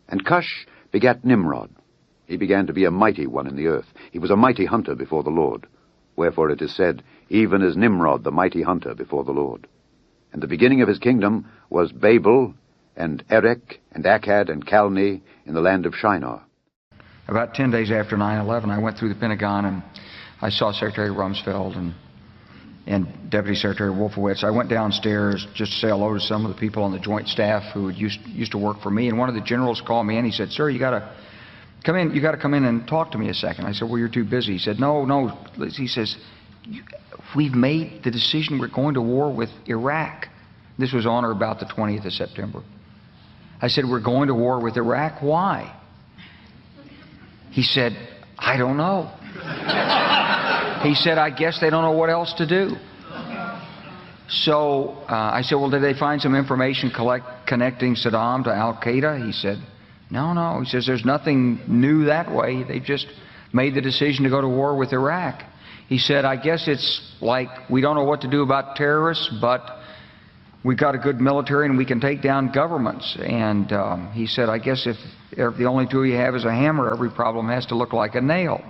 And Cush begat Nimrod. He began to be a mighty one in the earth. He was a mighty hunter before the Lord. Wherefore it is said, even as Nimrod the mighty hunter before the Lord. And the beginning of his kingdom was Babel, and Erech, and Akkad, and Calneh, in the land of Shinar. About 10 days after 9/11, I went through the Pentagon, and I saw Secretary Rumsfeld and Deputy Secretary Wolfowitz. I went downstairs just to say hello to some of the people on the Joint Staff who used to work for me, and one of the generals called me, and he said, "Sir, you got to come in. You got to come in and talk to me a second." I said, "Well, you're too busy." He said, No. He says, "We've made the decision. We're going to war with Iraq." This was on or about the 20th of September. I said, "We're going to war with Iraq. Why?" He said, "I don't know." He said, "I guess they don't know what else to do." So I said, "Well, did they find some information connecting Saddam to Al-Qaeda?" He said, No. He says, "There's nothing new that way. They just made the decision to go to war with Iraq." He said, "I guess it's like we don't know what to do about terrorists, but we've got a good military and we can take down governments." And he said, "I guess if the only tool you have is a hammer, every problem has to look like a nail."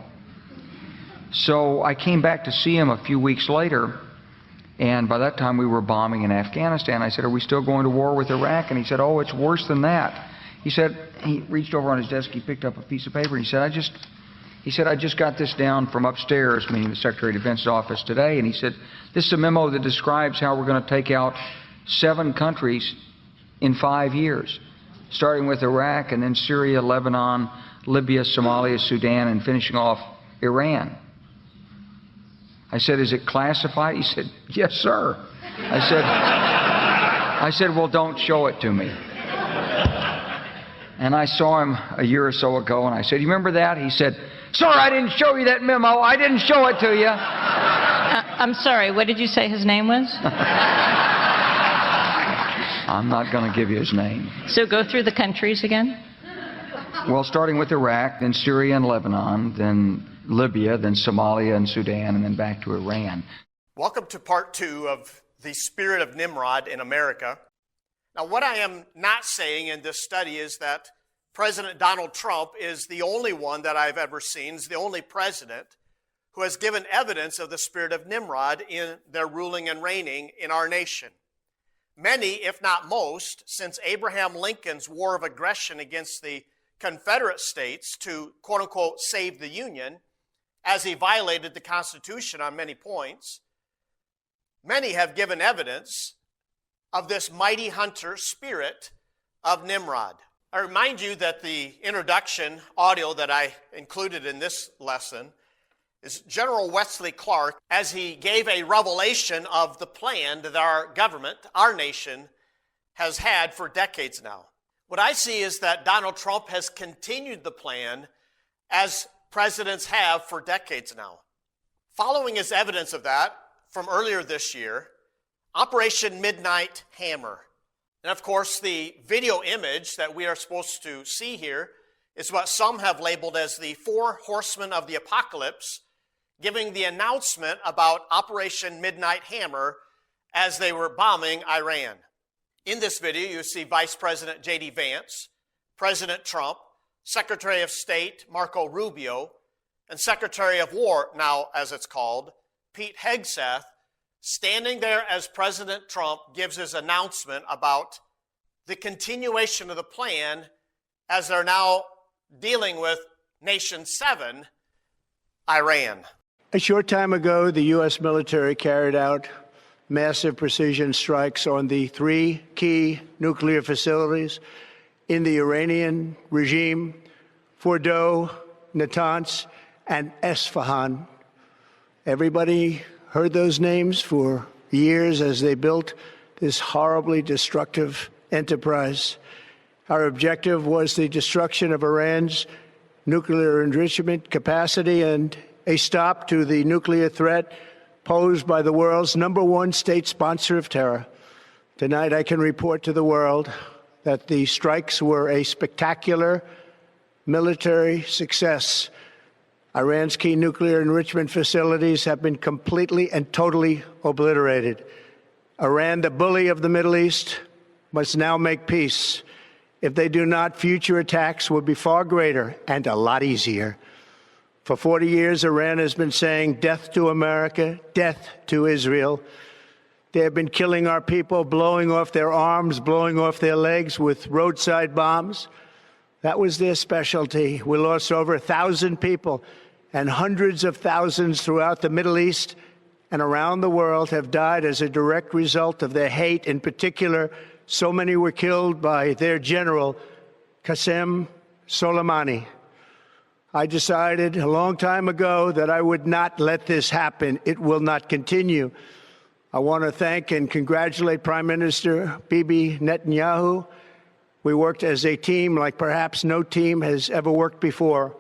So I came back to see him a few weeks later, and by that time we were bombing in Afghanistan. I said, "Are we still going to war with Iraq?" And he said, "Oh, it's worse than that." He said, he reached over on his desk, he picked up a piece of paper, and he said, I just got this down from upstairs," meaning the Secretary of Defense's office today, and he said, "This is a memo that describes how we're going to take out 7 countries in 5 years, starting with Iraq and then Syria, Lebanon, Libya, Somalia, Sudan, and finishing off Iran." I said, "Is it classified?" He said, "Yes, sir." I said, "Well, don't show it to me." And I saw him a year or so ago, and I said, "You remember that?" He said, "Sir, I didn't show you that memo. I didn't show it to you." I'm sorry, what did you say his name was? I'm not going to give you his name. So go through the countries again. Well, starting with Iraq, then Syria and Lebanon, then Libya, then Somalia and Sudan, and then back to Iran. Welcome to part 2 of the spirit of Nimrod in America. Now, what I am not saying in this study is that President Donald Trump is the only one that I've ever seen, is the only president who has given evidence of the spirit of Nimrod in their ruling and reigning in our nation. Many, if not most, since Abraham Lincoln's war of aggression against the Confederate States to, quote-unquote, save the Union, as he violated the Constitution on many points, many have given evidence of this mighty hunter spirit of Nimrod. I remind you that the introduction audio that I included in this lesson is General Wesley Clark as he gave a revelation of the plan that our government, our nation, has had for decades now. What I see is that Donald Trump has continued the plan as presidents have for decades now. Following is evidence of that from earlier this year, Operation Midnight Hammer. And of course, the video image that we are supposed to see here is what some have labeled as the 4 horsemen of the apocalypse, giving the announcement about Operation Midnight Hammer as they were bombing Iran. In this video, you see Vice President J.D. Vance, President Trump, Secretary of State Marco Rubio, and Secretary of War, now as it's called, Pete Hegseth, standing there as President Trump gives his announcement about the continuation of the plan as they're now dealing with Nation 7, Iran. A short time ago, the U.S. military carried out massive precision strikes on the 3 key nuclear facilities in the Iranian regime, Fordow, Natanz, and Esfahan. Everybody heard those names for years as they built this horribly destructive enterprise. Our objective was the destruction of Iran's nuclear enrichment capacity and a stop to the nuclear threat posed by the world's #1 state sponsor of terror. Tonight, I can report to the world that the strikes were a spectacular military success. Iran's key nuclear enrichment facilities have been completely and totally obliterated. Iran, the bully of the Middle East, must now make peace. If they do not, future attacks will be far greater and a lot easier. For 40 years, Iran has been saying death to America, death to Israel. They have been killing our people, blowing off their arms, blowing off their legs with roadside bombs. That was their specialty. We lost over 1,000 people, and hundreds of thousands throughout the Middle East and around the world have died as a direct result of their hate. In particular, so many were killed by their general, Qasem Soleimani. I decided a long time ago that I would not let this happen. It will not continue. I want to thank and congratulate Prime Minister Bibi Netanyahu. We worked as a team like perhaps no team has ever worked before.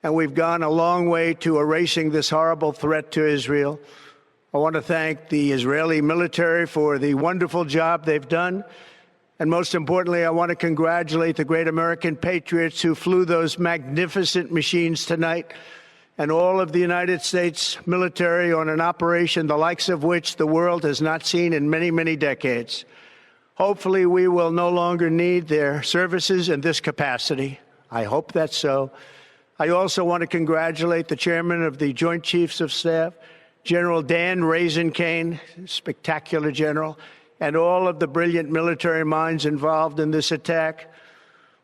And we've gone a long way to erasing this horrible threat to Israel. I want to thank the Israeli military for the wonderful job they've done. And most importantly, I want to congratulate the great American patriots who flew those magnificent machines tonight, and all of the United States military on an operation the likes of which the world has not seen in many, many decades. Hopefully, we will no longer need their services in this capacity. I hope that's so. I also want to congratulate the chairman of the Joint Chiefs of Staff, General Dan Raisin-Kane, spectacular general, and all of the brilliant military minds involved in this attack.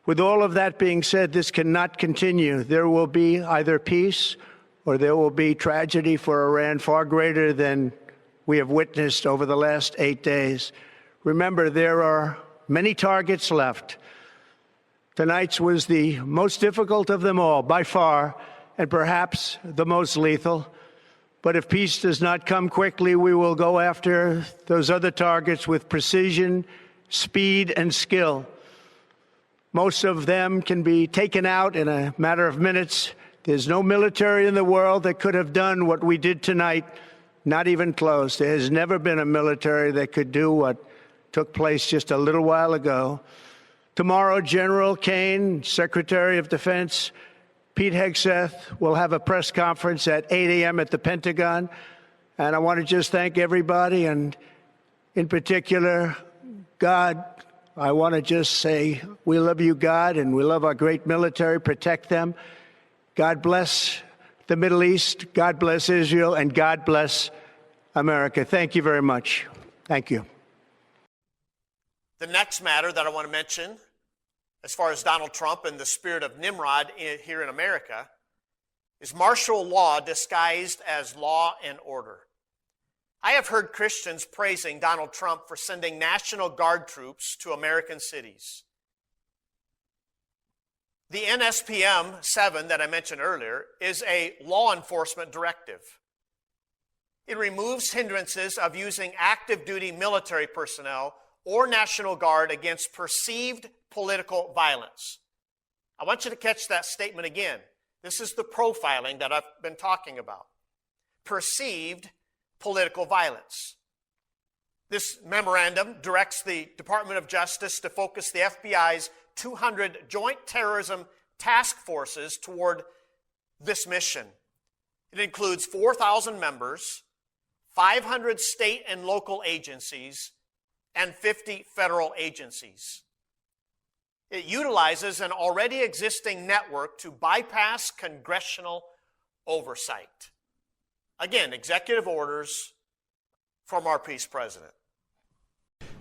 With all of that being said, this cannot continue. There will be either peace or there will be tragedy for Iran far greater than we have witnessed over the last 8 days. Remember, there are many targets left. Tonight's was the most difficult of them all, by far, and perhaps the most lethal. But if peace does not come quickly, we will go after those other targets with precision, speed, and skill. Most of them can be taken out in a matter of minutes. There's no military in the world that could have done what we did tonight, not even close. There has never been a military that could do what took place just a little while ago. Tomorrow, General Kane, Secretary of Defense, Pete Hegseth will have a press conference at 8 a.m. at the Pentagon. And I want to just thank everybody, and in particular, God. I want to just say we love you, God, and we love our great military. Protect them. God bless the Middle East. God bless Israel. And God bless America. Thank you very much. Thank you. The next matter that I want to mention, as far as Donald Trump and the spirit of Nimrod here in America, is martial law disguised as law and order. I have heard Christians praising Donald Trump for sending National Guard troops to American cities. The NSPM 7 that I mentioned earlier is a law enforcement directive. It removes hindrances of using active duty military personnel or National Guard against perceived political violence. I want you to catch that statement again. This is the profiling that I've been talking about. Perceived political violence. This memorandum directs the Department of Justice to focus the FBI's 200 joint terrorism task forces toward this mission. It includes 4,000 members, 500 state and local agencies, and 50 federal agencies. It utilizes an already existing network to bypass congressional oversight. Again, executive orders from our peace president.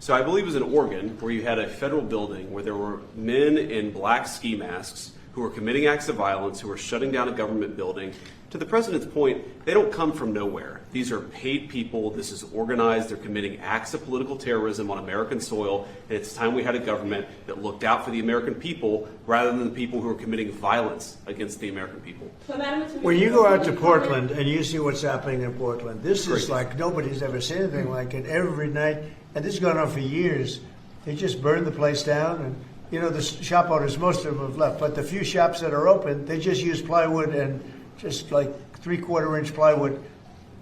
So I believe it was in Oregon where you had a federal building where there were men in black ski masks who were committing acts of violence, who were shutting down a government building. To the president's point, they don't come from nowhere. These are paid people. This is organized. They're committing acts of political terrorism on American soil. And it's time we had a government that looked out for the American people rather than the people who are committing violence against the American people. When you go out to Portland and you see what's happening in Portland, this is like nobody's ever seen anything like it every night. And this has gone on for years. They just burned the place down. And, you know, the shop owners, most of them have left. But the few shops that are open, they just use plywood and just like 3/4-inch plywood.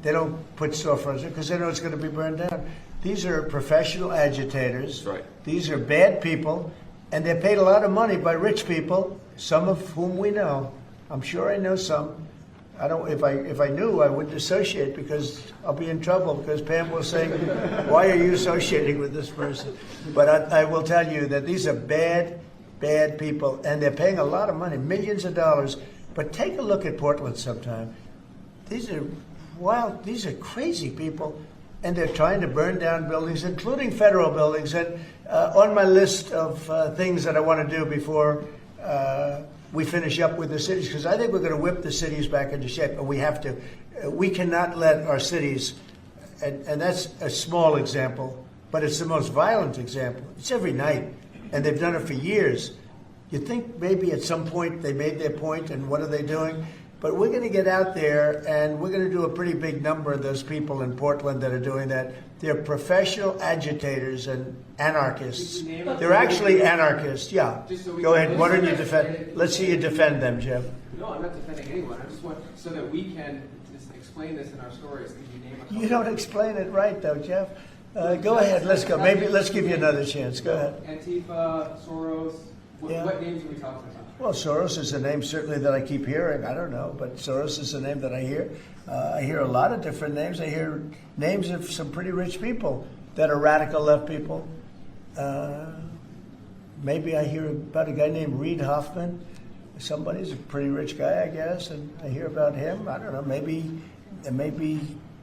They don't put storefronts in because they know it's going to be burned down. These are professional agitators. That's right. These are bad people, and they're paid a lot of money by rich people, some of whom we know. I'm sure I know some. I don't. If I knew, I wouldn't associate because I'll be in trouble because Pam will say, "Why are you associating with this person?" But I will tell you that these are bad, bad people, and they're paying a lot of money, millions of dollars. But take a look at Portland sometime. These are wild, these are crazy people, and they're trying to burn down buildings, including federal buildings. And on my list of things that I want to do before we finish up with the cities, because I think we're going to whip the cities back into shape, and we have to. We cannot let our cities, and that's a small example, but it's the most violent example. It's every night, and they've done it for years. You'd think maybe at some point they made their point, and what are they doing? But we're going to get out there, and we're going to do a pretty big number of those people in Portland that are doing that. They're professional agitators and anarchists. They're actually anarchists, yeah. Go ahead, why don't you defend? Let's see you defend them, Jeff. No, I'm not defending anyone. I just want, so that we can just explain this in our stories. Could you name a couple? You don't explain it right, though, Jeff. Go ahead, let's go. Maybe let's give you another chance. Go ahead. Antifa, Soros, what names are we talking about? Well, Soros is a name certainly that I keep hearing. I don't know, but Soros is a name that I hear. I hear a lot of different names. I hear names of some pretty rich people that are radical left people. Maybe I hear about a guy named Reid Hoffman. Somebody's a pretty rich guy, I guess, and I hear about him. I don't know, maybe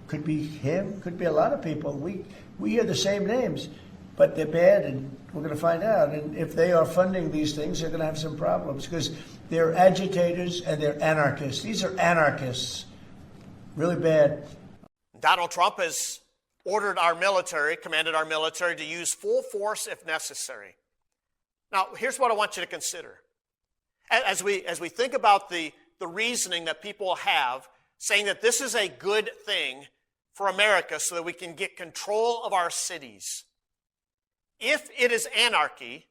could be him, could be a lot of people. We hear the same names, but they're bad, and we're going to find out. And if they are funding these things, they're going to have some problems because they're agitators and they're anarchists. These are anarchists, really bad. Donald Trump has ordered our military, commanded our military to use full force if necessary. Now, here's what I want you to consider. As we think about the reasoning that people have, saying that this is a good thing for America so that we can get control of our cities. If it is anarchy,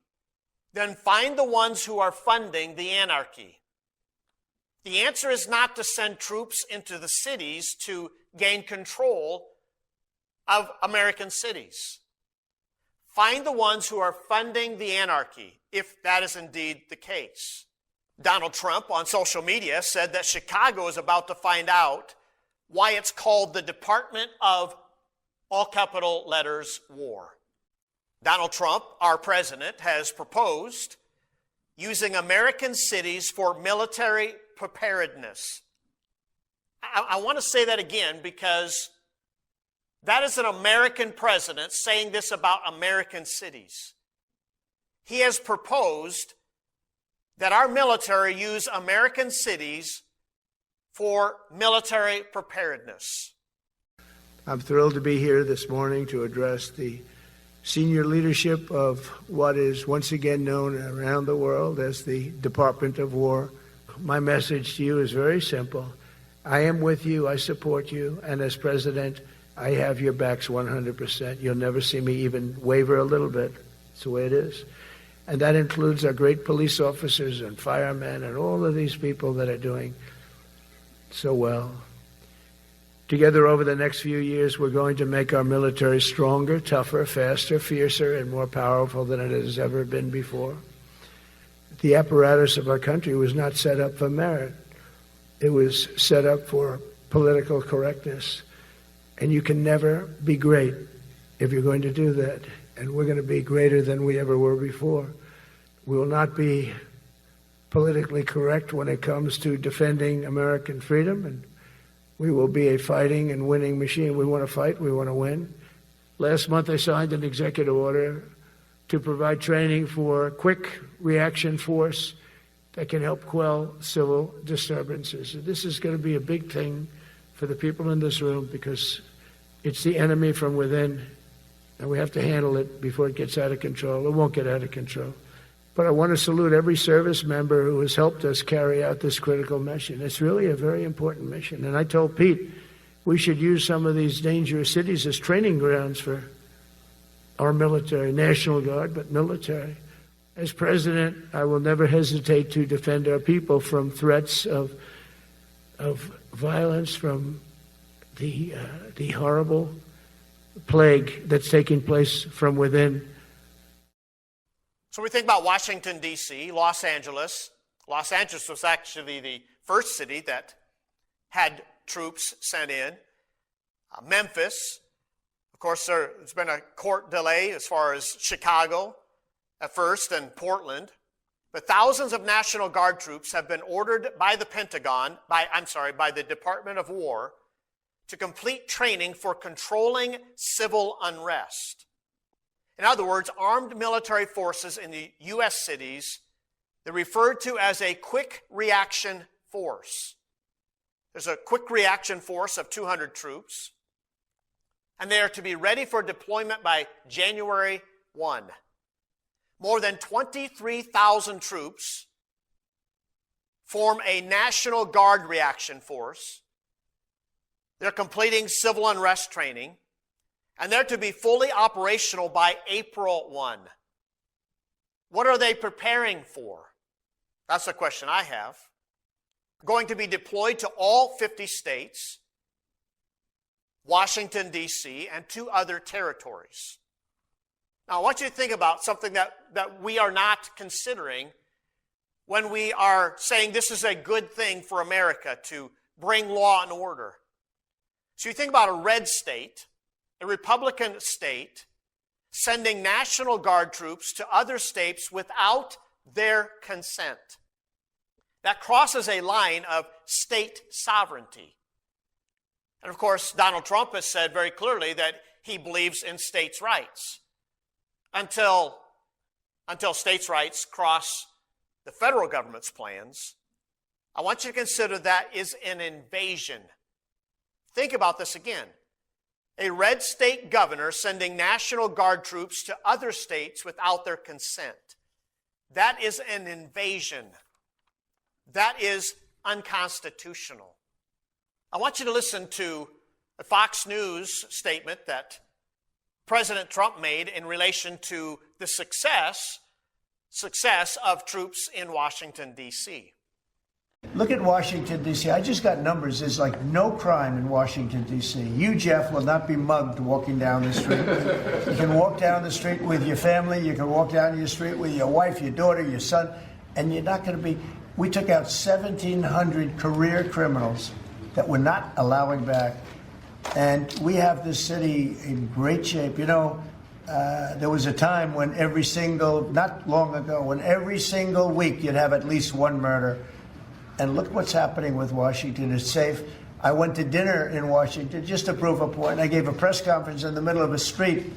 then find the ones who are funding the anarchy. The answer is not to send troops into the cities to gain control of American cities. Find the ones who are funding the anarchy, if that is indeed the case. Donald Trump on social media said that Chicago is about to find out why it's called the Department of, all capital letters, War. Donald Trump, our president, has proposed using American cities for military preparedness. I want to say that again because that is an American president saying this about American cities. He has proposed that our military use American cities for military preparedness. I'm thrilled to be here this morning to address the senior leadership of what is once again known around the world as the Department of War. My message to you is very simple. I am with you, I support you, and as president, I have your backs 100%. You'll never see me even waver a little bit. It's the way it is. And that includes our great police officers and firemen and all of these people that are doing so well. Together over the next few years, we're going to make our military stronger, tougher, faster, fiercer, and more powerful than it has ever been before. The apparatus of our country was not set up for merit. It was set up for political correctness. And you can never be great if you're going to do that. And we're going to be greater than we ever were before. We will not be politically correct when it comes to defending American freedom, and we will be a fighting and winning machine. We want to fight, we want to win. Last month I signed an executive order to provide training for quick reaction force that can help quell civil disturbances. This is going to be a big thing for the people in this room because it's the enemy from within. And we have to handle it before it gets out of control. It won't get out of control. But I want to salute every service member who has helped us carry out this critical mission. It's really a very important mission. And I told Pete we should use some of these dangerous cities as training grounds for our military, National Guard, but military. As president, I will never hesitate to defend our people from threats of violence, from the horrible plague that's taking place from within. So we think about Washington, D.C., Los Angeles. Los Angeles was actually the first city that had troops sent in. Memphis. Of course, there's been a court delay as far as Chicago at first and Portland. but thousands of National Guard troops have been ordered by the by the Department of War to complete training for controlling civil unrest. In other words, armed military forces in the U.S. cities, they're referred to as a quick reaction force. There's a quick reaction force of 200 troops, and they are to be ready for deployment by January 1. More than 23,000 troops form a National Guard reaction force. They're completing civil unrest training, and they're to be fully operational by April 1. What are they preparing for? That's the question I have. Going to be deployed to all 50 states, Washington, D.C., and 2 other territories. Now, I want you to think about something that we are not considering when we are saying this is a good thing for America to bring law and order. So you think about a red state, a Republican state, sending National Guard troops to other states without their consent. That crosses a line of state sovereignty. And of course, Donald Trump has said very clearly that he believes in states' rights. Until states' rights cross the federal government's plans, I want you to consider that is an invasion. Think about this again. A red state governor sending National Guard troops to other states without their consent. That is an invasion. That is unconstitutional. I want you to listen to a Fox News statement that President Trump made in relation to the success of troops in Washington, D.C. Look at Washington, D.C. I just got numbers. There's like no crime in Washington, D.C. You, Jeff, will not be mugged walking down the street. You can walk down the street with your family. You can walk down your street with your wife, your daughter, your son, and you're not going to be... We took out 1,700 career criminals that we're not allowing back. And we have this city in great shape. You know, there was a time when not long ago, when every single week you'd have at least one murder. And look what's happening with Washington. It's safe. I went to dinner in Washington just to prove a point. I gave a press conference in the middle of a street.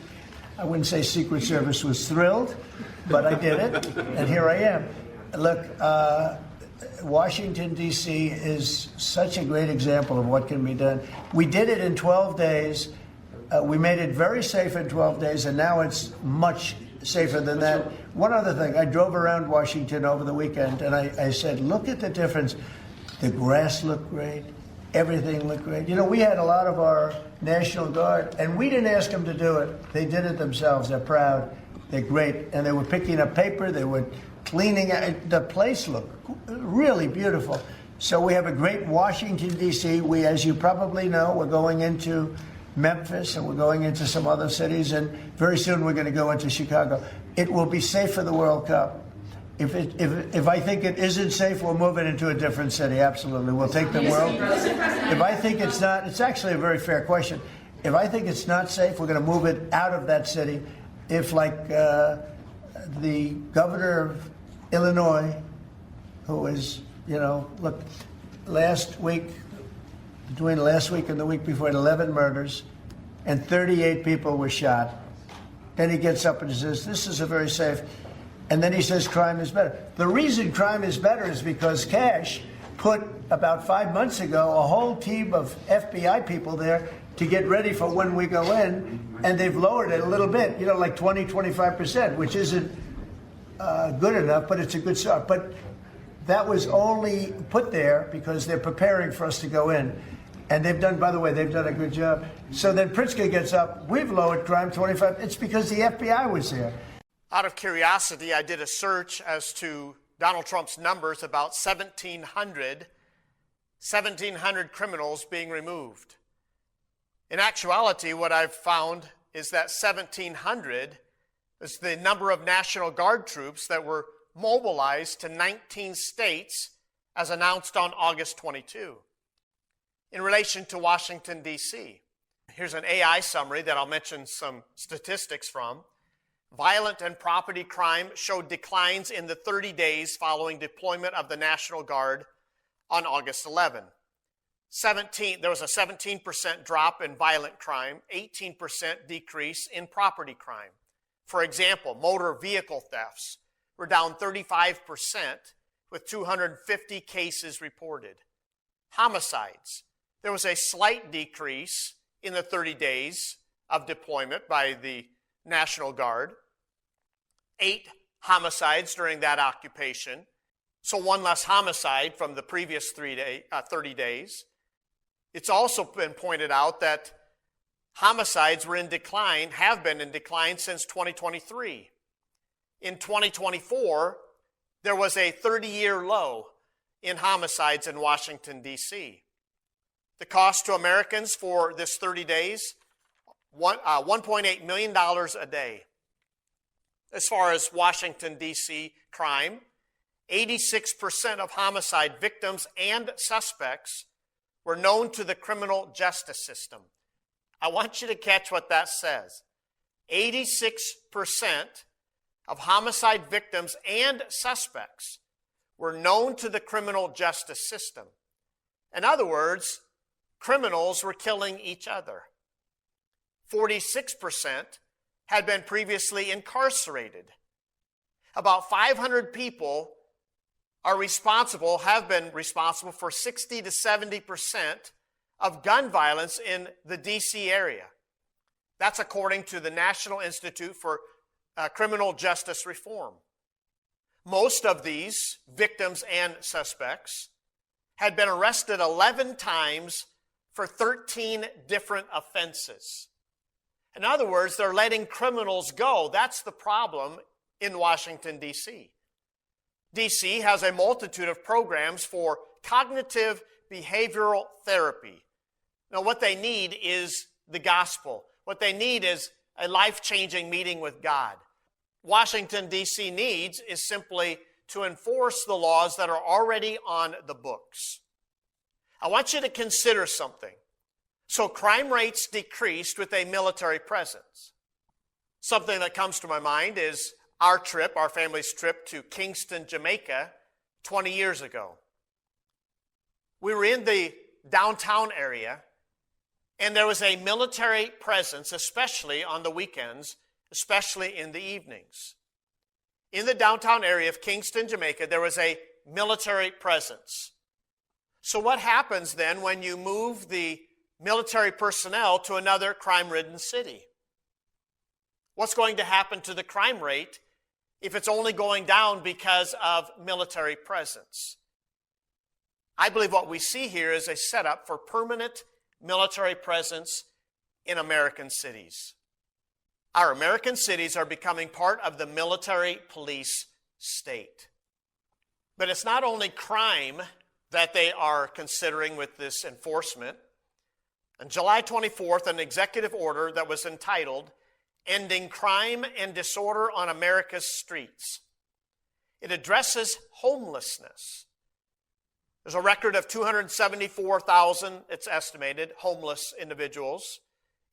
I wouldn't say Secret Service was thrilled, but I did it, and here I am. Look, Washington, D.C. is such a great example of what can be done. We did it in 12 days. We made it very safe in 12 days, and now it's much safer than that. One other thing, I drove around Washington over the weekend, and I said, look at the difference. The grass looked great. Everything looked great. You know, we had a lot of our National Guard, and we didn't ask them to do it. They did it themselves. They're proud. They're great. And they were picking up paper. They were cleaning. The place looked really beautiful. So we have a great Washington, D.C. We, as you probably know, we're going into Memphis, and we're going into some other cities, and very soon we're going to go into Chicago. It will be safe for the World Cup. If I think it isn't safe, we'll move it into a different city. Absolutely, we'll take the world. If I think it's not, it's actually a very fair question. If I think it's not safe, we're going to move it out of that city. If, like the governor of Illinois, who is, you know, look, between last week and the week before, 11 murders, and 38 people were shot. Then he gets up and he says, this is a very safe, and then he says crime is better. The reason crime is better is because Cash put, about 5 months ago, a whole team of FBI people there to get ready for when we go in, and they've lowered it a little bit, you know, like 20, 25%, which isn't good enough, but it's a good start. But that was only put there because they're preparing for us to go in. And they've done, by the way, they've done a good job. So then Pritzker gets up, we've lowered crime 25. It's because the FBI was there. Out of curiosity, I did a search as to Donald Trump's numbers about 1,700 criminals being removed. In actuality, what I've found is that 1,700 is the number of National Guard troops that were mobilized to 19 states as announced on August 22. In relation to Washington, D.C., here's an AI summary that I'll mention some statistics from. Violent and property crime showed declines in the 30 days following deployment of the National Guard on August 11. There was a 17% drop in violent crime, 18% decrease in property crime. For example, motor vehicle thefts were down 35% with 250 cases reported. Homicides. There was a slight decrease in the 30 days of deployment by the National Guard. 8 homicides during that occupation. So one less homicide from the previous 30 days. It's also been pointed out that homicides were in decline, have been in decline since 2023. In 2024, there was a 30-year low in homicides in Washington, D.C. The cost to Americans for this 30 days, $1.8 million a day. As far as Washington, D.C. crime, 86% of homicide victims and suspects were known to the criminal justice system. I want you to catch what that says. 86% of homicide victims and suspects were known to the criminal justice system. In other words, criminals were killing each other. 46% had been previously incarcerated. About 500 people have been responsible for 60 to 70% of gun violence in the D.C. area. That's according to the National Institute for Criminal Justice Reform. Most of these victims and suspects had been arrested 11 times for 13 different offenses. In other words, they're letting criminals go. That's the problem in Washington, D.C. D.C. has a multitude of programs for cognitive behavioral therapy. Now, what they need is the gospel. What they need is a life-changing meeting with God. Washington, D.C. needs is simply to enforce the laws that are already on the books. I want you to consider something. So crime rates decreased with a military presence. Something that comes to my mind is our family's trip to Kingston, Jamaica, 20 years ago. We were in the downtown area, and there was a military presence, especially on the weekends, especially in the evenings. In the downtown area of Kingston, Jamaica, there was a military presence. So what happens then when you move the military personnel to another crime-ridden city? What's going to happen to the crime rate if it's only going down because of military presence? I believe what we see here is a setup for permanent military presence in American cities. Our American cities are becoming part of the military police state. But it's not only crime that they are considering with this enforcement. On July 24th, an executive order that was entitled Ending Crime and Disorder on America's Streets. It addresses homelessness. There's a record of 274,000, it's estimated, homeless individuals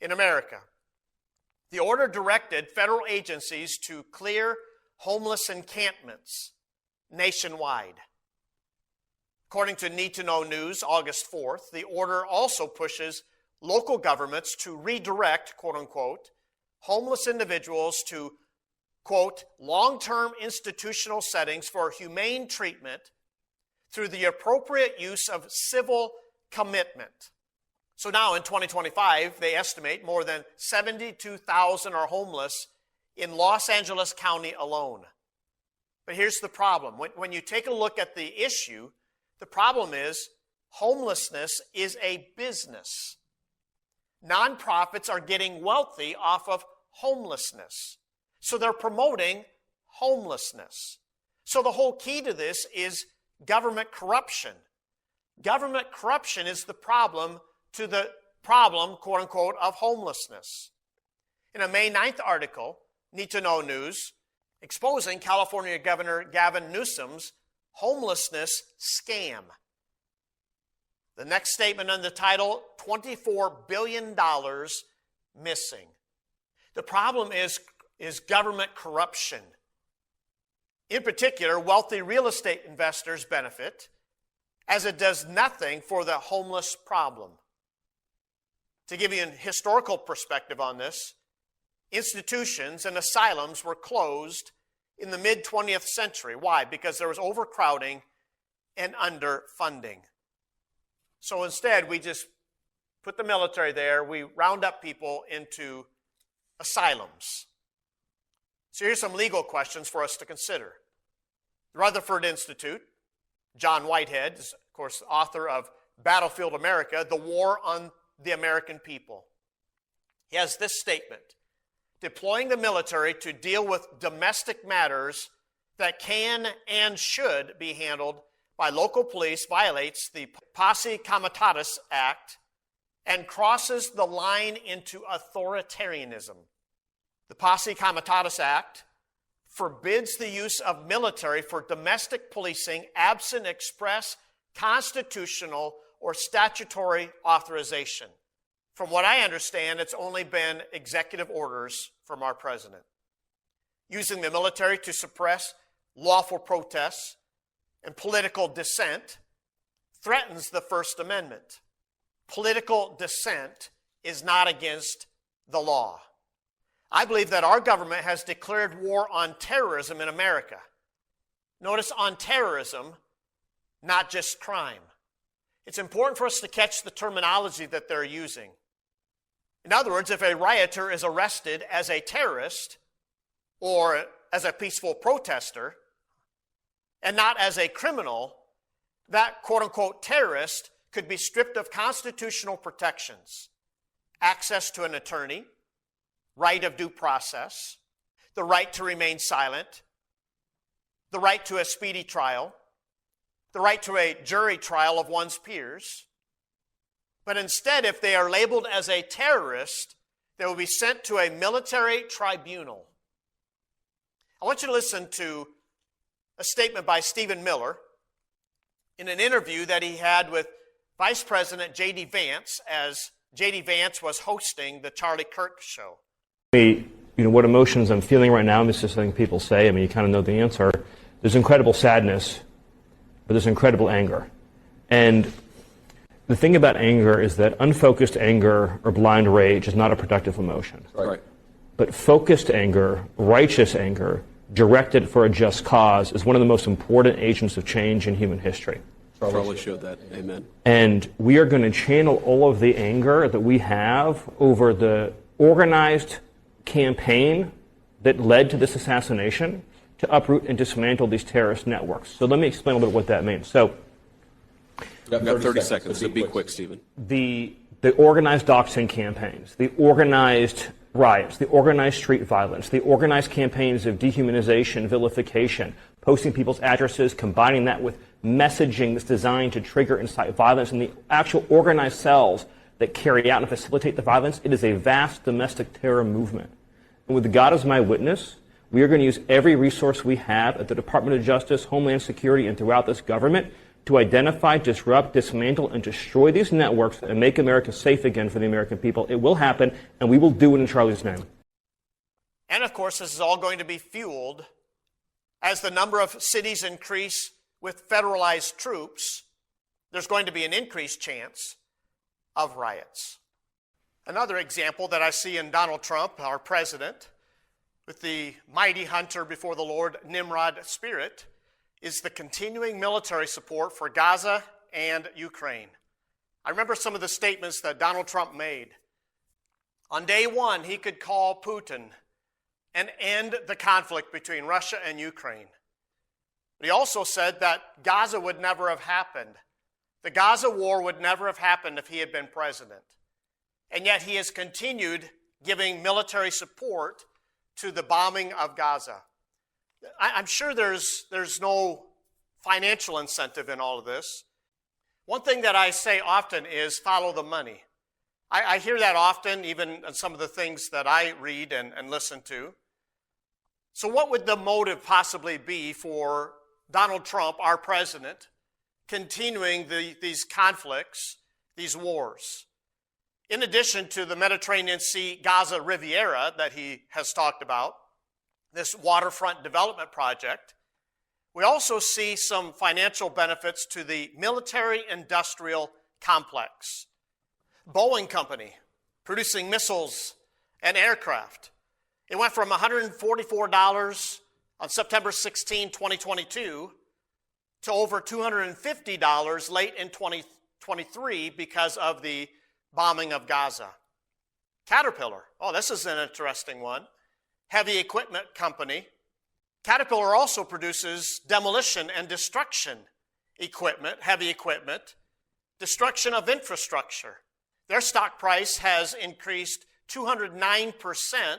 in America. The order directed federal agencies to clear homeless encampments nationwide. According to Need to Know News, August 4th, the order also pushes local governments to redirect, quote-unquote, homeless individuals to, quote, long-term institutional settings for humane treatment through the appropriate use of civil commitment. So now in 2025, they estimate more than 72,000 are homeless in Los Angeles County alone. But here's the problem. When you take a look at the issue, the problem is homelessness is a business. Nonprofits are getting wealthy off of homelessness. So they're promoting homelessness. So the whole key to this is government corruption. Government corruption is the problem to the problem, quote unquote, of homelessness. In a May 9th article, Need to Know News, exposing California Governor Gavin Newsom's homelessness scam. The next statement on the title, $24 billion missing. The problem is is government corruption. In particular, wealthy real estate investors benefit, as it does nothing for the homeless problem. To give you an historical perspective on this, institutions and asylums were closed in the mid-20th century. Why? Because there was overcrowding and underfunding. So instead, we just put the military there. We round up people into asylums. So here's some legal questions for us to consider. The Rutherford Institute, John Whitehead is, of course, the author of Battlefield America, The War on the American People. He has this statement: deploying the military to deal with domestic matters that can and should be handled by local police violates the Posse Comitatus Act and crosses the line into authoritarianism. The Posse Comitatus Act forbids the use of military for domestic policing absent express constitutional or statutory authorization. From what I understand, it's only been executive orders from our president. Using the military to suppress lawful protests and political dissent threatens the First Amendment. Political dissent is not against the law. I believe that our government has declared war on terrorism in America. Notice, on terrorism, not just crime. It's important for us to catch the terminology that they're using. In other words, if a rioter is arrested as a terrorist or as a peaceful protester and not as a criminal, that quote-unquote terrorist could be stripped of constitutional protections: access to an attorney, right of due process, the right to remain silent, the right to a speedy trial, the right to a jury trial of one's peers. But instead, if they are labeled as a terrorist, they will be sent to a military tribunal. I want you to listen to a statement by Stephen Miller in an interview that he had with Vice President J.D. Vance as J.D. Vance was hosting the Charlie Kirk show. What emotions I'm feeling right now, this is something people say, you kind of know the answer. There's incredible sadness, but there's incredible anger. And the thing about anger is that unfocused anger or blind rage is not a productive emotion. Right. But focused anger, righteous anger, directed for a just cause is one of the most important agents of change in human history. Charlie showed that. Amen. And we are going to channel all of the anger that we have over the organized campaign that led to this assassination to uproot and dismantle these terrorist networks. So let me explain a little bit what that means. So, We've got 30 seconds, so be quick, Stephen. The organized doxing campaigns, the organized riots, the organized street violence, the organized campaigns of dehumanization, vilification, posting people's addresses, combining that with messaging that's designed to trigger and incite violence, and the actual organized cells that carry out and facilitate the violence, it is a vast domestic terror movement. And with God as my witness, we are going to use every resource we have at the Department of Justice, Homeland Security, and throughout this government to identify, disrupt, dismantle, and destroy these networks and make America safe again for the American people. It will happen, and we will do it in Charlie's name. And of course, this is all going to be fueled as the number of cities increase with federalized troops. There's going to be an increased chance of riots. Another example that I see in Donald Trump, our president, with the mighty hunter before the Lord, Nimrod spirit, is the continuing military support for Gaza and Ukraine. I remember some of the statements that Donald Trump made. On day one, he could call Putin and end the conflict between Russia and Ukraine. But he also said that Gaza would never have happened. The Gaza war would never have happened if he had been president. And yet he has continued giving military support to the bombing of Gaza. I'm sure there's no financial incentive in all of this. One thing that I say often is follow the money. I hear that often, even in some of the things that I read and listen to. So what would the motive possibly be for Donald Trump, our president, continuing these conflicts, these wars? In addition to the Mediterranean Sea, Gaza Riviera that he has talked about, this waterfront development project. We also see some financial benefits to the military-industrial complex. Boeing Company, producing missiles and aircraft. It went from $144 on September 16, 2022, to over $250 late in 2023 because of the bombing of Gaza. Caterpillar, oh, this is an interesting one. Heavy equipment company. Caterpillar also produces demolition and destruction equipment, heavy equipment, destruction of infrastructure. Their stock price has increased 209%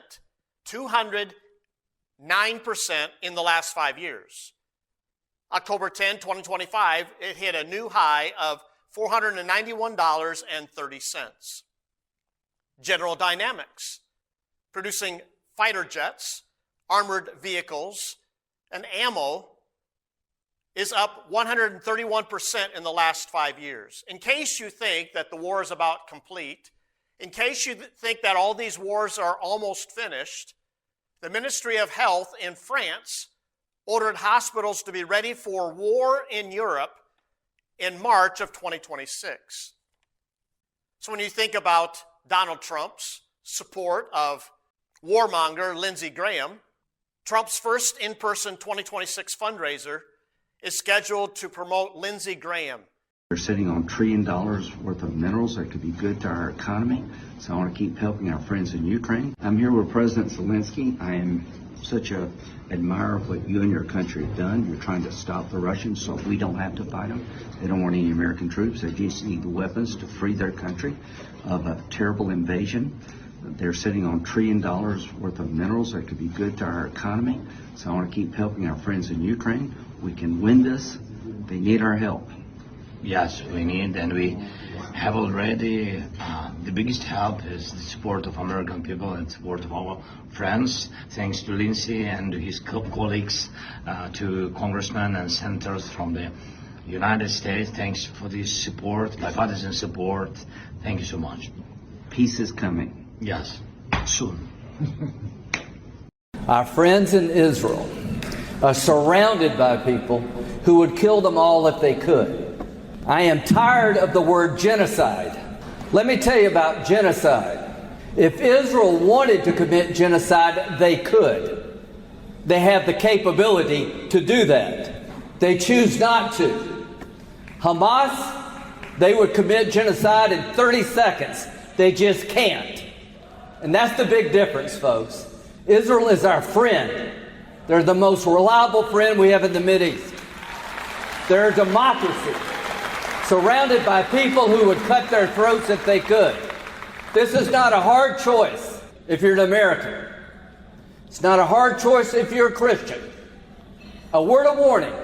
in the last 5 years. October 10, 2025, it hit a new high of $491.30. General Dynamics, producing fighter jets, armored vehicles, and ammo, is up 131% in the last 5 years. In case you think that the war is about complete, in case you think that all these wars are almost finished, the Ministry of Health in France ordered hospitals to be ready for war in Europe in March of 2026. So when you think about Donald Trump's support of warmonger Lindsey Graham, Trump's first in-person 2026 fundraiser is scheduled to promote Lindsey Graham. We're sitting on $1 trillion worth of minerals that could be good to our economy, so I want to keep helping our friends in Ukraine. I'm here with President Zelensky. I am such an admirer of what you and your country have done. You're trying to stop the Russians so we don't have to fight them. They don't want any American troops. They just need the weapons to free their country of a terrible invasion. They're sitting on $1 trillion worth of minerals that could be good to our economy, so I want to keep helping our friends in Ukraine. We can win this. They need our help. Yes, we need, and we have already, the biggest help is the support of American people and support of our friends, thanks to Lindsey and his colleagues, to congressmen and senators from the United States. Thanks for this support, bipartisan support. Thank you so much. Peace is coming. Yes, soon. Our friends in Israel are surrounded by people who would kill them all if they could. I am tired of the word genocide. Let me tell you about genocide. If Israel wanted to commit genocide, they could. They have the capability to do that. They choose not to. Hamas, they would commit genocide in 30 seconds. They just can't. And that's the big difference, folks. Israel is our friend. They're the most reliable friend we have in the Mideast. They're a democracy, surrounded by people who would cut their throats if they could. This is not a hard choice if you're an American. It's not a hard choice if you're a Christian. A word of warning.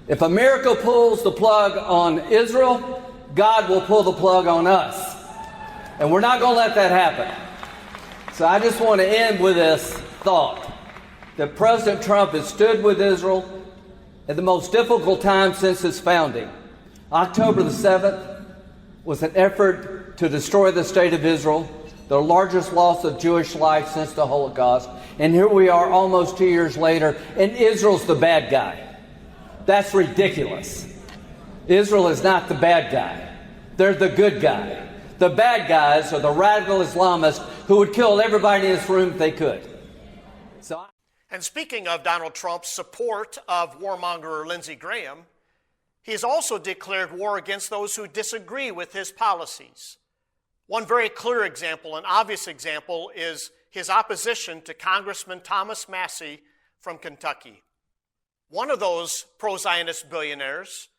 If America pulls the plug on Israel, God will pull the plug on us. And we're not going to let that happen. So I just want to end with this thought, that President Trump has stood with Israel at the most difficult time since its founding. October the 7th was an effort to destroy the state of Israel, the largest loss of Jewish life since the Holocaust. And here we are almost 2 years later, and Israel's the bad guy. That's ridiculous. Israel is not the bad guy. They're the good guy. The bad guys are the radical Islamists who would kill everybody in this room if they could. And speaking of Donald Trump's support of warmonger Lindsey Graham, he has also declared war against those who disagree with his policies. One very clear example, an obvious example, is his opposition to Congressman Thomas Massie from Kentucky. One of those pro-Zionist billionaires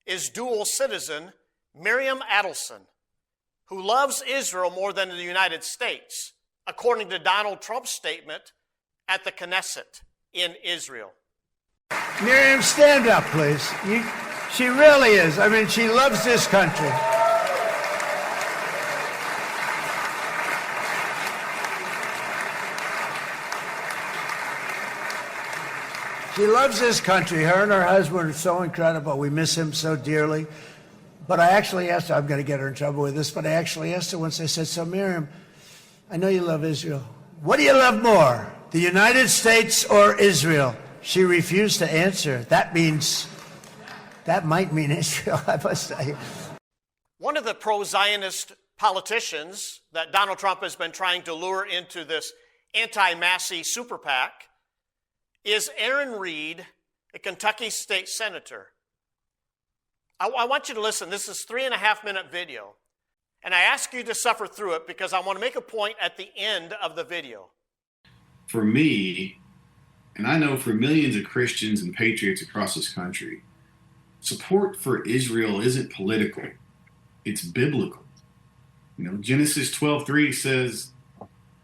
is dual citizen Miriam Adelson, who loves Israel more than the United States, according to Donald Trump's statement at the Knesset in Israel. Miriam, stand up, please. She really is. I mean, she loves this country. She loves this country. Her and her husband are so incredible. We miss him so dearly. But I actually asked her, I'm going to get her in trouble with this, but I actually asked her once, I said, so Miriam, I know you love Israel. What do you love more, The United States or Israel? She refused to answer. That might mean Israel, I must say. One of the pro-Zionist politicians that Donald Trump has been trying to lure into this anti-Massey super PAC is Aaron Reed, a Kentucky state senator. I want you to listen. This is a 3.5-minute video. And I ask you to suffer through it because I want to make a point at the end of the video. For me, and I know for millions of Christians and patriots across this country, support for Israel isn't political. It's biblical. Genesis 12:3 says,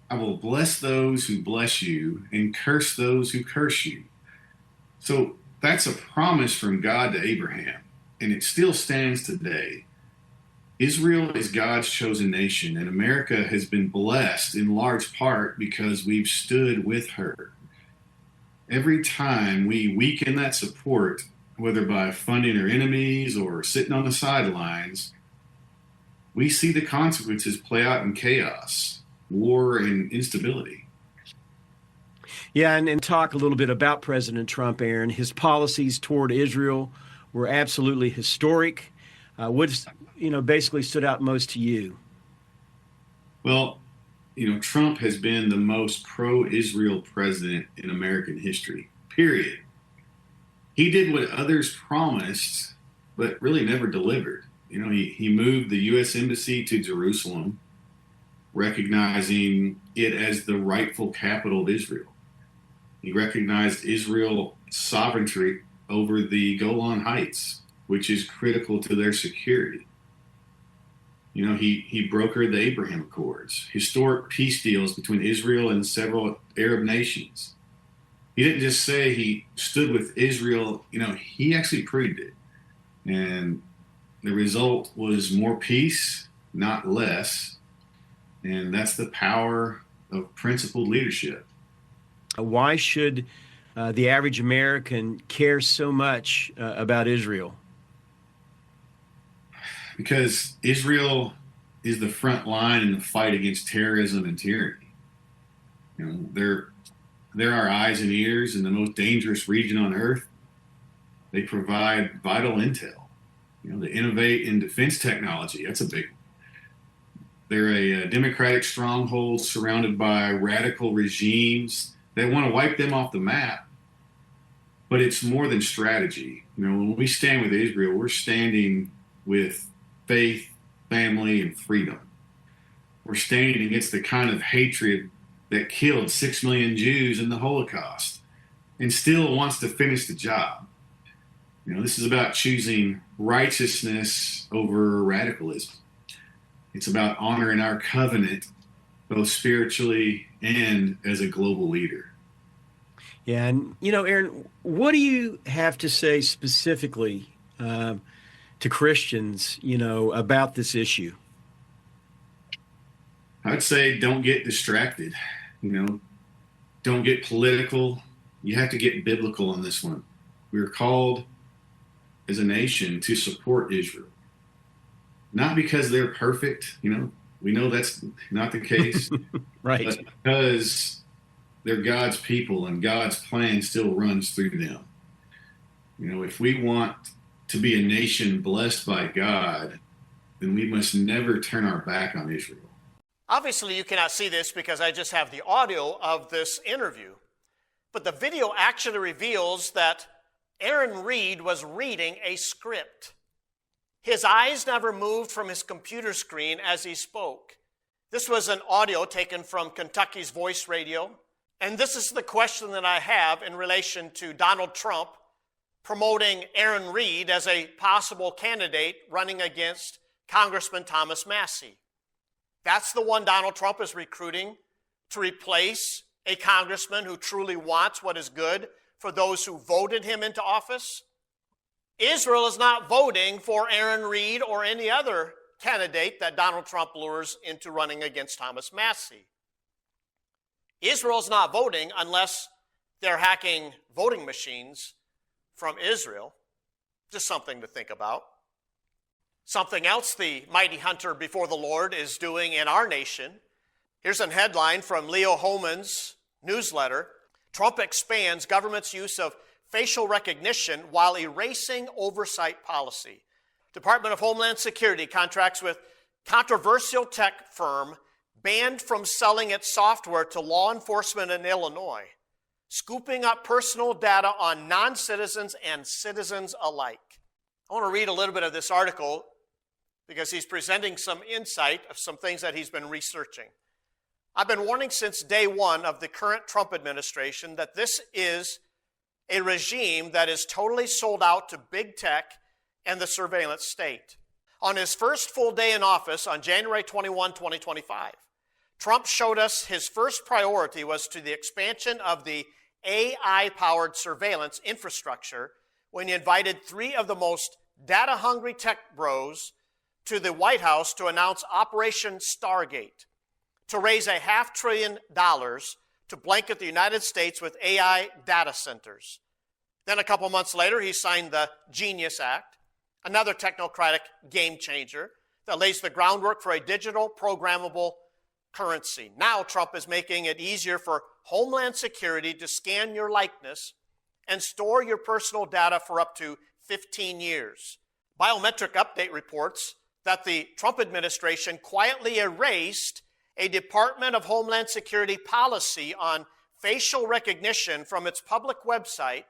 I will bless those who bless you and curse those who curse you. So that's a promise from God to Abraham, and it still stands today. Israel is God's chosen nation, and America has been blessed in large part because we've stood with her. Every time we weaken that support, whether by funding our enemies or sitting on the sidelines, we see the consequences play out in chaos, war, and instability. Yeah, and talk a little bit about President Trump, Aaron. His policies toward Israel were absolutely historic. What's basically stood out most to you? Well, Trump has been the most pro-Israel president in American history, period. He did what others promised, but really never delivered. He moved the U.S. Embassy to Jerusalem, recognizing it as the rightful capital of Israel. He recognized Israel's sovereignty over the Golan Heights, which is critical to their security. He brokered the Abraham Accords, historic peace deals between Israel and several Arab nations. He didn't just say he stood with Israel, he actually proved it. And the result was more peace, not less. And that's the power of principled leadership. Why should the average American care so much about Israel? Because Israel is the front line in the fight against terrorism and tyranny. They're our eyes and ears in the most dangerous region on earth. They provide vital intel. They innovate in defense technology. That's a big one. They're a democratic stronghold surrounded by radical regimes that want to wipe them off the map. But it's more than strategy. When we stand with Israel, we're standing with faith, family, and freedom. We're standing against the kind of hatred that killed 6 million Jews in the Holocaust and still wants to finish the job. This is about choosing righteousness over radicalism. It's about honoring our covenant, both spiritually and as a global leader. Yeah, and Aaron, what do you have to say specifically to Christians, about this issue? I'd say don't get distracted. Don't get political. You have to get biblical on this one. We're called as a nation to support Israel. Not because they're perfect, we know that's not the case. Right. But because they're God's people and God's plan still runs through them. If we want to be a nation blessed by God, then we must never turn our back on Israel. Obviously, you cannot see this because I just have the audio of this interview. But the video actually reveals that Aaron Reed was reading a script. His eyes never moved from his computer screen as he spoke. This was an audio taken from Kentucky's Voice Radio. And this is the question that I have in relation to Donald Trump promoting Aaron Reed as a possible candidate running against Congressman Thomas Massey. That's the one Donald Trump is recruiting to replace a congressman who truly wants what is good for those who voted him into office. Israel is not voting for Aaron Reed or any other candidate that Donald Trump lures into running against Thomas Massey. Israel's not voting unless they're hacking voting machines from Israel. Just something to think about. Something else the mighty hunter before the Lord is doing in our nation. Here's a headline from Leo Hohmann's newsletter, Trump expands government's use of facial recognition while erasing oversight policy. Department of Homeland Security contracts with controversial tech firm banned from selling its software to law enforcement in Illinois, scooping up personal data on non-citizens and citizens alike. I want to read a little bit of this article because he's presenting some insight of some things that he's been researching. I've been warning since day one of the current Trump administration that this is a regime that is totally sold out to big tech and the surveillance state. On his first full day in office on January 21, 2025, Trump showed us his first priority was to the expansion of the AI-powered surveillance infrastructure when he invited 3 of the most data-hungry tech bros to the White House to announce Operation Stargate, to raise $500 billion to blanket the United States with AI data centers. Then a couple months later, he signed the Genius Act, another technocratic game changer that lays the groundwork for a digital programmable currency. Now Trump is making it easier for Homeland Security to scan your likeness and store your personal data for up to 15 years. Biometric Update reports that the Trump administration quietly erased a Department of Homeland Security policy on facial recognition from its public website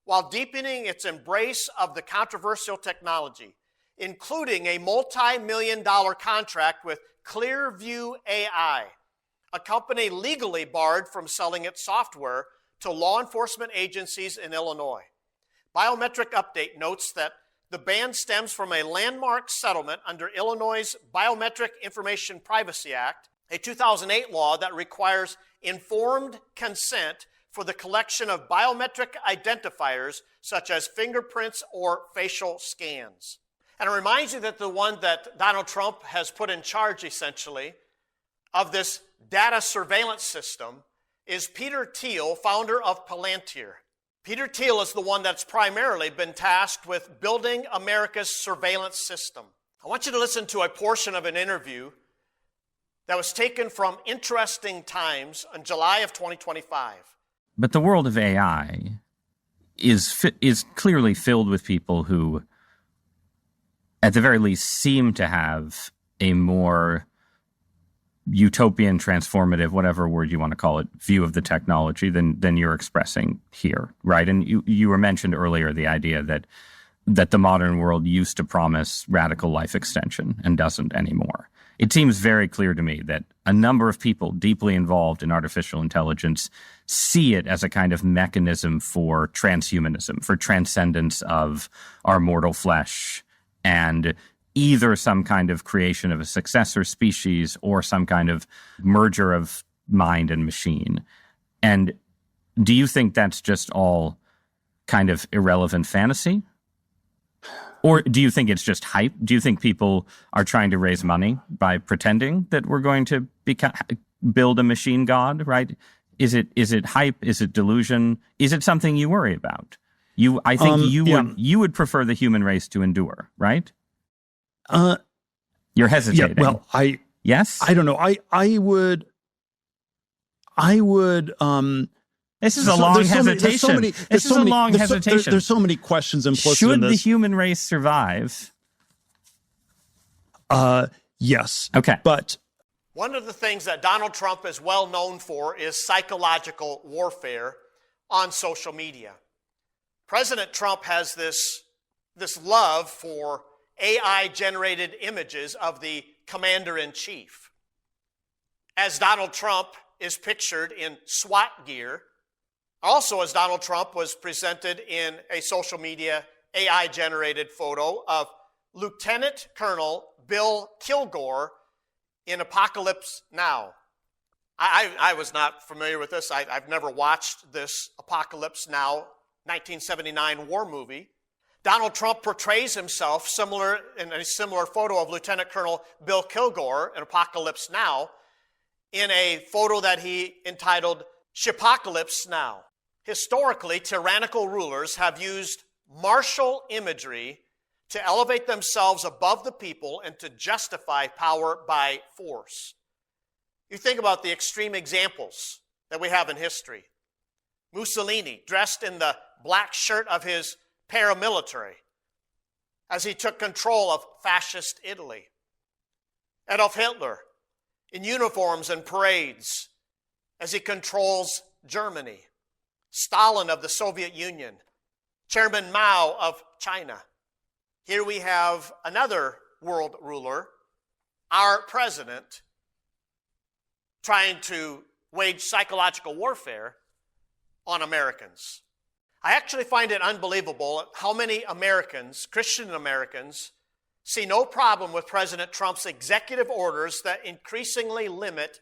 while deepening its embrace of the controversial technology, including a multi-million-dollar contract with Clearview AI, a company legally barred from selling its software to law enforcement agencies in Illinois. Biometric Update notes that the ban stems from a landmark settlement under Illinois' Biometric Information Privacy Act, a 2008 law that requires informed consent for the collection of biometric identifiers such as fingerprints or facial scans. And it reminds you that the one that Donald Trump has put in charge, essentially, of this data surveillance system is Peter Thiel, founder of Palantir. Peter Thiel is the one that's primarily been tasked with building America's surveillance system. I want you to listen to a portion of an interview that was taken from Interesting Times in July of 2025. But the world of AI is clearly filled with people who, at the very least, seem to have a more utopian, transformative, whatever word you want to call it, view of the technology than you're expressing here, right? And you were mentioned earlier the idea that the modern world used to promise radical life extension and doesn't anymore. It seems very clear to me that a number of people deeply involved in artificial intelligence see it as a kind of mechanism for transhumanism, for transcendence of our mortal flesh, and either some kind of creation of a successor species or some kind of merger of mind and machine. And do you think that's just all kind of irrelevant fantasy? Or do you think it's just hype? Do you think people are trying to raise money by pretending that we're going to build a machine god, right? Is it hype? Is it delusion? Is it something you worry about? I think you would prefer the human race to endure, right? You're hesitating. Yeah, well, yes? I don't know. I would this is a long hesitation. This is a long hesitation. There's so many questions implicit in this. Should the human race survive? Yes. Okay. But one of the things that Donald Trump is well known for is psychological warfare on social media. President Trump has this love for AI-generated images of the commander-in-chief. As Donald Trump is pictured in SWAT gear, also as Donald Trump was presented in a social media AI-generated photo of Lieutenant Colonel Bill Kilgore in Apocalypse Now. I was not familiar with this. I've never watched this Apocalypse Now 1979 war movie. Donald Trump portrays himself in a similar photo of Lieutenant Colonel Bill Kilgore in Apocalypse Now in a photo that he entitled Shipocalypse Now. Historically, tyrannical rulers have used martial imagery to elevate themselves above the people and to justify power by force. You think about the extreme examples that we have in history. Mussolini, dressed in the black shirt of his paramilitary as he took control of fascist Italy. Adolf Hitler, in uniforms and parades as he controls Germany. Stalin of the Soviet Union. Chairman Mao of China. Here we have another world ruler, our president, trying to wage psychological warfare on Americans. I actually find it unbelievable how many Americans, Christian Americans, see no problem with President Trump's executive orders that increasingly limit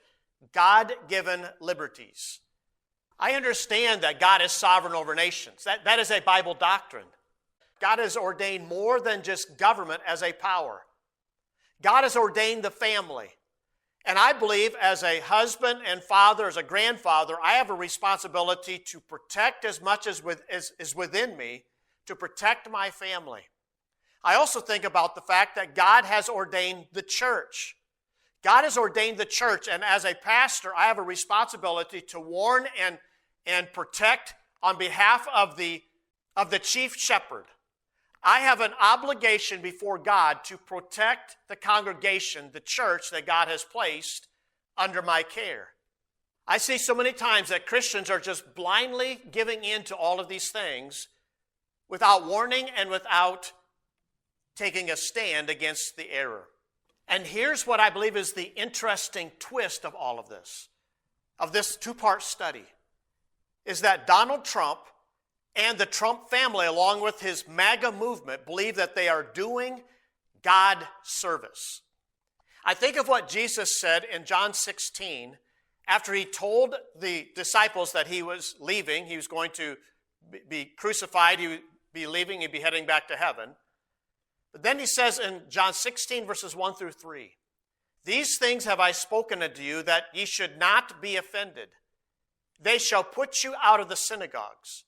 God-given liberties. I understand that God is sovereign over nations. That is a Bible doctrine. God has ordained more than just government as a power. God has ordained the family. And I believe as a husband and father, as a grandfather, I have a responsibility to protect as much as is within me, to protect my family. I also think about the fact that God has ordained the church. God has ordained the church, and as a pastor, I have a responsibility to warn and protect on behalf of the chief shepherd. I have an obligation before God to protect the congregation, the church that God has placed under my care. I see so many times that Christians are just blindly giving in to all of these things without warning and without taking a stand against the error. And here's what I believe is the interesting twist of all of this two-part study, is that Donald Trump and the Trump family, along with his MAGA movement, believe that they are doing God service. I think of what Jesus said in John 16 after he told the disciples that he was leaving, he was going to be crucified, he would be leaving, he'd be heading back to heaven. But then he says in John 16, verses 1 through 3, "These things have I spoken unto you, that ye should not be offended. They shall put you out of the synagogues.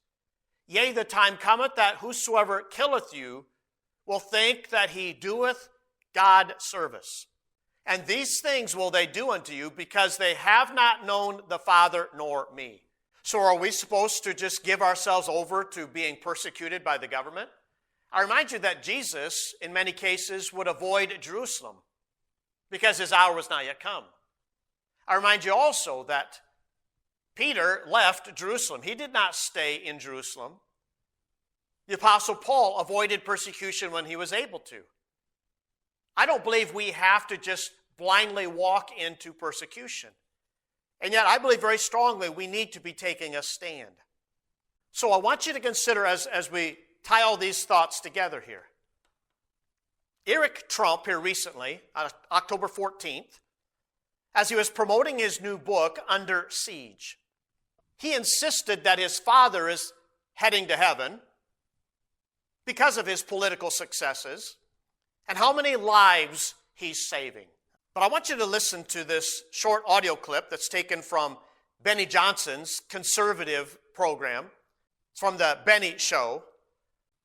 Yea, the time cometh that whosoever killeth you will think that he doeth God service. And these things will they do unto you, because they have not known the Father nor me." So are we supposed to just give ourselves over to being persecuted by the government? I remind you that Jesus, in many cases, would avoid Jerusalem because his hour was not yet come. I remind you also that Peter left Jerusalem. He did not stay in Jerusalem. The Apostle Paul avoided persecution when he was able to. I don't believe we have to just blindly walk into persecution. And yet I believe very strongly we need to be taking a stand. So I want you to consider as we tie all these thoughts together here. Eric Trump here recently, on October 14th, as he was promoting his new book, Under Siege, he insisted that his father is heading to heaven because of his political successes and how many lives he's saving. But I want you to listen to this short audio clip that's taken from Benny Johnson's conservative program. It's from the Benny Show.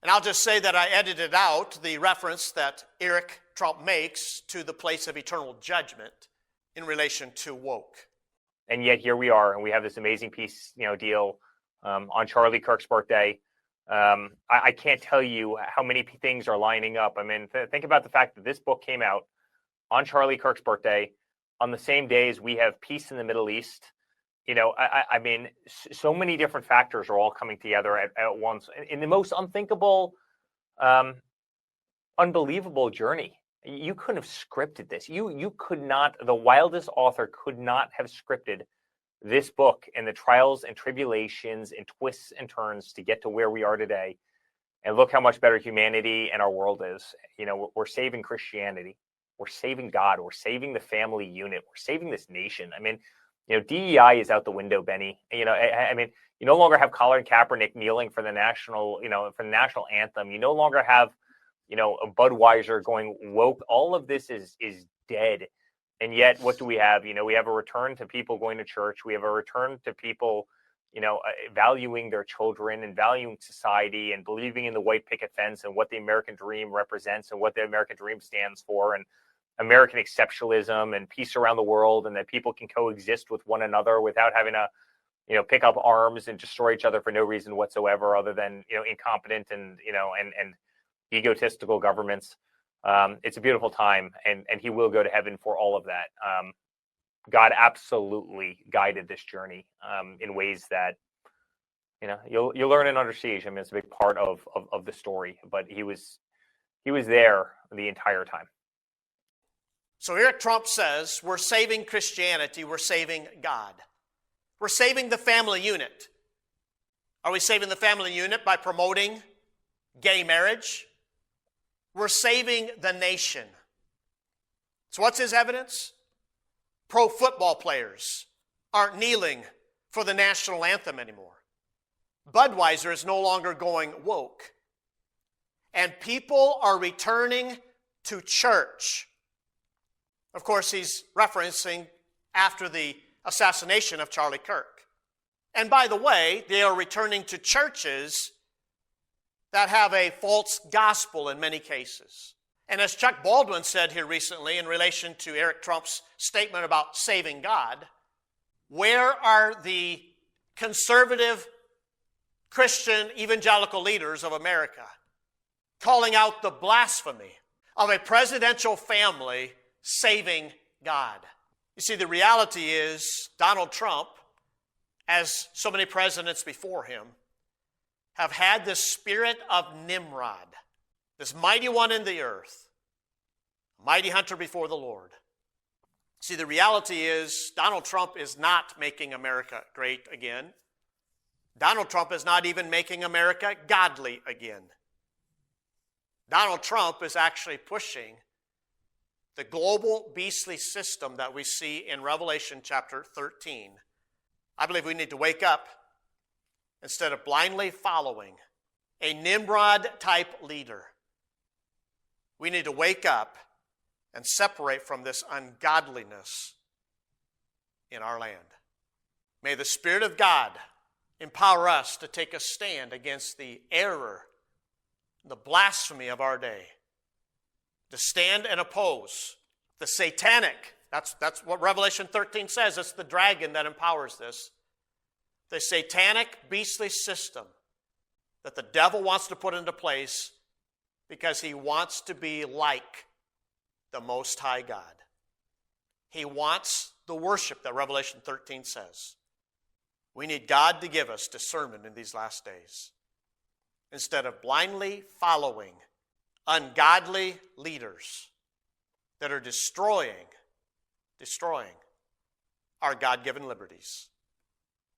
And I'll just say that I edited out the reference that Eric Trump makes to the place of eternal judgment in relation to woke. And yet here we are, and we have this amazing piece, deal on Charlie Kirk's birthday. I can't tell you how many things are lining up. I mean, think about the fact that this book came out on Charlie Kirk's birthday, on the same day as we have peace in the Middle East. I mean, so many different factors are all coming together at once in the most unthinkable, unbelievable journey. You couldn't have scripted this. You could not, the wildest author could not have scripted this book and the trials and tribulations and twists and turns to get to where we are today. And look how much better humanity and our world is. We're saving Christianity. We're saving God. We're saving the family unit. We're saving this nation. I mean, DEI is out the window, Benny. I mean, you no longer have Colin Kaepernick kneeling for the national, for the national anthem. You no longer have, a Budweiser going woke. All of this is dead. And yet, what do we have? We have a return to people going to church. We have a return to people, valuing their children and valuing society and believing in the white picket fence and what the American dream represents and what the American dream stands for, and American exceptionalism and peace around the world, and that people can coexist with one another without having to, pick up arms and destroy each other for no reason whatsoever other than, incompetent and, and egotistical governments. It's a beautiful time, and he will go to heaven for all of that. God absolutely guided this journey in ways that, you'll learn and understand him as a big part of the story. But he was there the entire time. So Eric Trump says we're saving Christianity, we're saving God. We're saving the family unit. Are we saving the family unit by promoting gay marriage? We're saving the nation. So what's his evidence? Pro football players aren't kneeling for the national anthem anymore. Budweiser is no longer going woke. And people are returning to church. Of course, he's referencing after the assassination of Charlie Kirk. And by the way, they are returning to churches that have a false gospel in many cases. And as Chuck Baldwin said here recently in relation to Eric Trump's statement about saving God, where are the conservative Christian evangelical leaders of America calling out the blasphemy of a presidential family saving God? You see, the reality is Donald Trump, as so many presidents before him, have had the spirit of Nimrod, this mighty one in the earth, a mighty hunter before the Lord. See, the reality is Donald Trump is not making America great again. Donald Trump is not even making America godly again. Donald Trump is actually pushing the global beastly system that we see in Revelation chapter 13. I believe we need to wake up instead of blindly following a Nimrod-type leader. We need to wake up and separate from this ungodliness in our land. May the Spirit of God empower us to take a stand against the error, the blasphemy of our day, to stand and oppose the satanic, that's what Revelation 13 says, it's the dragon that empowers this, the satanic beastly system that the devil wants to put into place because he wants to be like the Most High God. He wants the worship that Revelation 13 says. We need God to give us discernment in these last days. Instead of blindly following ungodly leaders that are destroying our God-given liberties.